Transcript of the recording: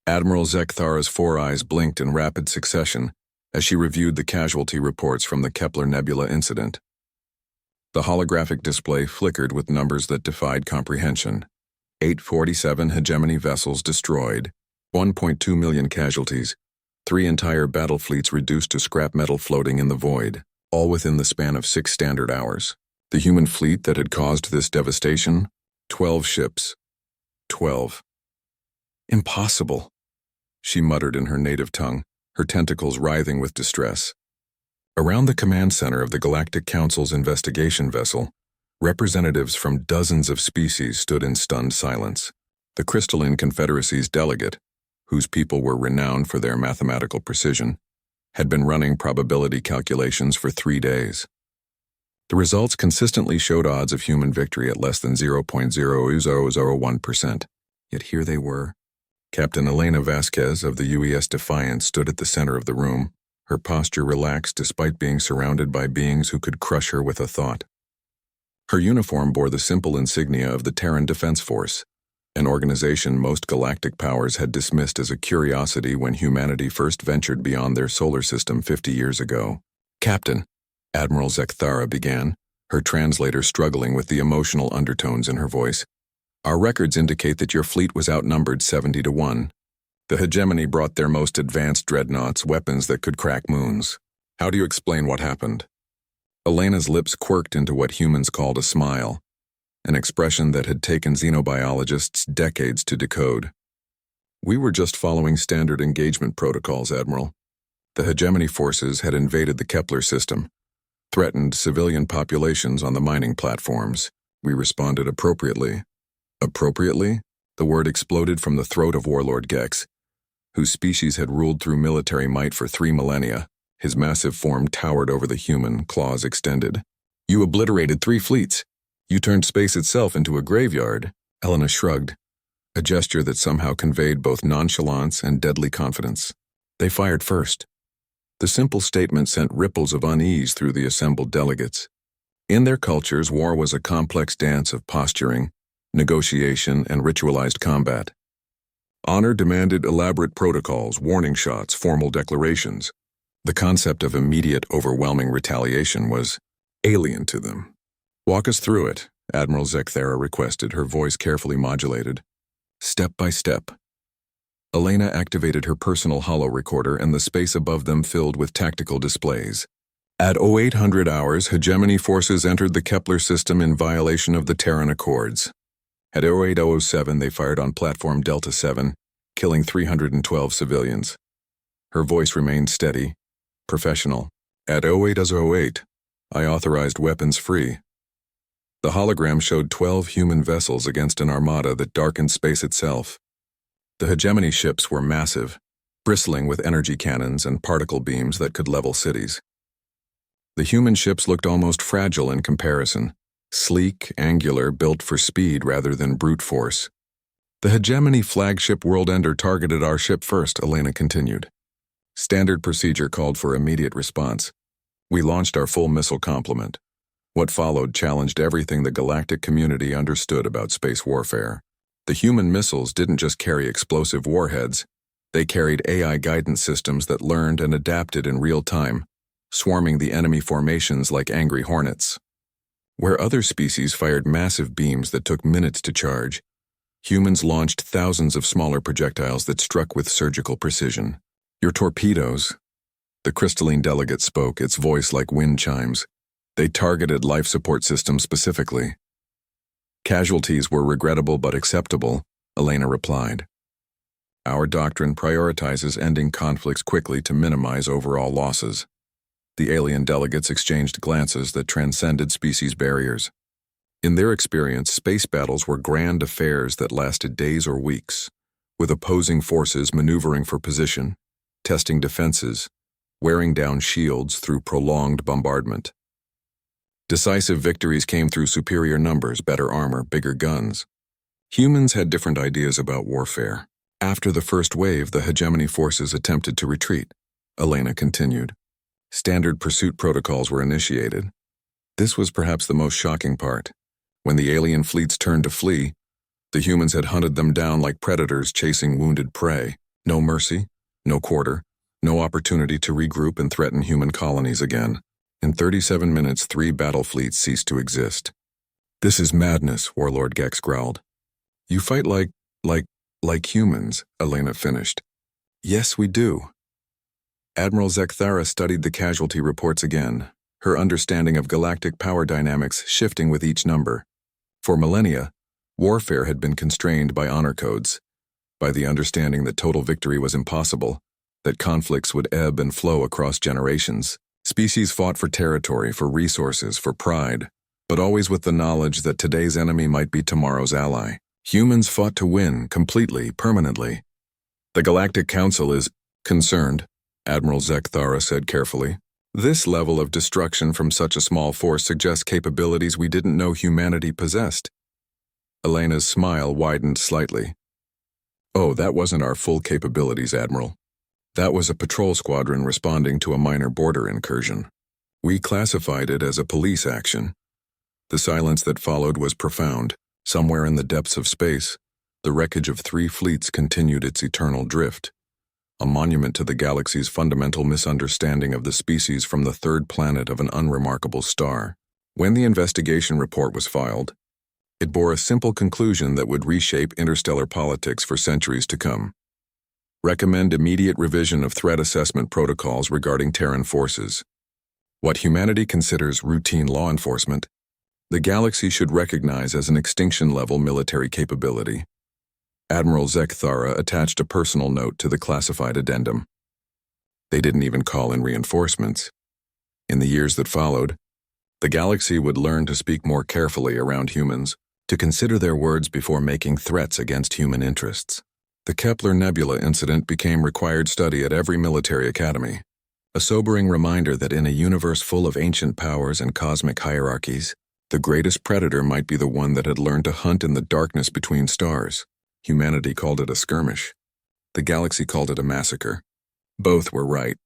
Admiral Zekthara's four eyes blinked in rapid succession as she reviewed the casualty reports from the Kepler Nebula incident. The holographic display flickered with numbers that defied comprehension. 847 hegemony vessels destroyed, 1.2 million casualties, 3 entire battle fleets reduced to scrap metal floating in the void, all within the span of 6 standard hours. The human fleet that had caused this devastation? 12 ships. 12. Impossible, she muttered in her native tongue, her tentacles writhing with distress. Around the command center of the Galactic Council's investigation vessel, representatives from dozens of species stood in stunned silence. The Crystalline Confederacy's delegate, whose people were renowned for their mathematical precision, had been running probability calculations for 3 days. The results consistently showed odds of human victory at less than 0.0001%. Yet here they were. Captain Elena Vasquez of the UES Defiance stood at the center of the room, her posture relaxed despite being surrounded by beings who could crush her with a thought. Her uniform bore the simple insignia of the Terran Defense Force, an organization most galactic powers had dismissed as a curiosity when humanity first ventured beyond their solar system 50 years ago. "Captain," Admiral Zekthara began, her translator struggling with the emotional undertones in her voice, "our records indicate that your fleet was outnumbered 70-1. The hegemony brought their most advanced dreadnoughts, weapons that could crack moons. How do you explain what happened?" Elena's lips quirked into what humans called a smile, an expression that had taken xenobiologists decades to decode. "We were just following standard engagement protocols, Admiral. The hegemony forces had invaded the Kepler system, threatened civilian populations on the mining platforms. We responded appropriately." Appropriately? The word exploded from the throat of Warlord Gex, whose species had ruled through military might for 3 millennia. His massive form towered over the human, claws extended. "You obliterated 3 fleets. You turned space itself into a graveyard." Elena shrugged, a gesture that somehow conveyed both nonchalance and deadly confidence. "They fired first." The simple statement sent ripples of unease through the assembled delegates. In their cultures, war was a complex dance of posturing, negotiation, and ritualized combat. Honor demanded elaborate protocols, warning shots, formal declarations. The concept of immediate, overwhelming retaliation was alien to them. "Walk us through it," Admiral Zekthara requested, her voice carefully modulated. "Step by step." Elena activated her personal holo recorder and the space above them filled with tactical displays. At 0800 hours, hegemony forces entered the Kepler system in violation of the Terran Accords. At 0807, they fired on Platform Delta 7, killing 312 civilians. Her voice remained steady, professional. At 0808, I authorized weapons free. The hologram showed 12 human vessels against an armada that darkened space itself. The hegemony ships were massive, bristling with energy cannons and particle beams that could level cities. The human ships looked almost fragile in comparison. Sleek, angular, built for speed rather than brute force. "The hegemony flagship World Ender targeted our ship first," Elena continued. "Standard procedure called for immediate response. We launched our full missile complement. What followed challenged everything the galactic community understood about space warfare. The human missiles didn't just carry explosive warheads, they carried AI guidance systems that learned and adapted in real time, swarming the enemy formations like angry hornets. Where other species fired massive beams that took minutes to charge, humans launched thousands of smaller projectiles that struck with surgical precision. "Your torpedoes," the crystalline delegate spoke, its voice like wind chimes. "They targeted life support systems specifically." "Casualties were regrettable but acceptable," Elena replied. "Our doctrine prioritizes ending conflicts quickly to minimize overall losses." The alien delegates exchanged glances that transcended species barriers. In their experience, space battles were grand affairs that lasted days or weeks, with opposing forces maneuvering for position, testing defenses, wearing down shields through prolonged bombardment. Decisive victories came through superior numbers, better armor, bigger guns. Humans had different ideas about warfare. After the first wave, the hegemony forces attempted to retreat. Elena continued. Standard pursuit protocols were initiated. This was perhaps the most shocking part. When the alien fleets turned to flee, the humans had hunted them down like predators chasing wounded prey. No mercy, no quarter, no opportunity to regroup and threaten human colonies again. In 37 minutes, 3 battle fleets ceased to exist. This is madness, Warlord Gex growled. You fight like humans, Elena finished. Yes, we do. Admiral Zekthara studied the casualty reports again, her understanding of galactic power dynamics shifting with each number. For millennia, warfare had been constrained by honor codes, by the understanding that total victory was impossible, that conflicts would ebb and flow across generations. Species fought for territory, for resources, for pride, but always with the knowledge that today's enemy might be tomorrow's ally. Humans fought to win, completely, permanently. The Galactic Council is concerned, Admiral Zekthara said carefully. This level of destruction from such a small force suggests capabilities we didn't know humanity possessed. Elena's smile widened slightly. Oh, that wasn't our full capabilities, Admiral. That was a patrol squadron responding to a minor border incursion. We classified it as a police action. The silence that followed was profound. Somewhere in the depths of space, the wreckage of 3 fleets continued its eternal drift, a monument to the galaxy's fundamental misunderstanding of the species from the 3rd planet of an unremarkable star. When the investigation report was filed, it bore a simple conclusion that would reshape interstellar politics for centuries to come. Recommend immediate revision of threat assessment protocols regarding Terran forces. What humanity considers routine law enforcement, the galaxy should recognize as an extinction-level military capability. Admiral Zekthara attached a personal note to the classified addendum. They didn't even call in reinforcements. In the years that followed, the galaxy would learn to speak more carefully around humans, to consider their words before making threats against human interests. The Kepler Nebula incident became required study at every military academy, a sobering reminder that in a universe full of ancient powers and cosmic hierarchies, the greatest predator might be the one that had learned to hunt in the darkness between stars. Humanity called it a skirmish. The galaxy called it a massacre. Both were right.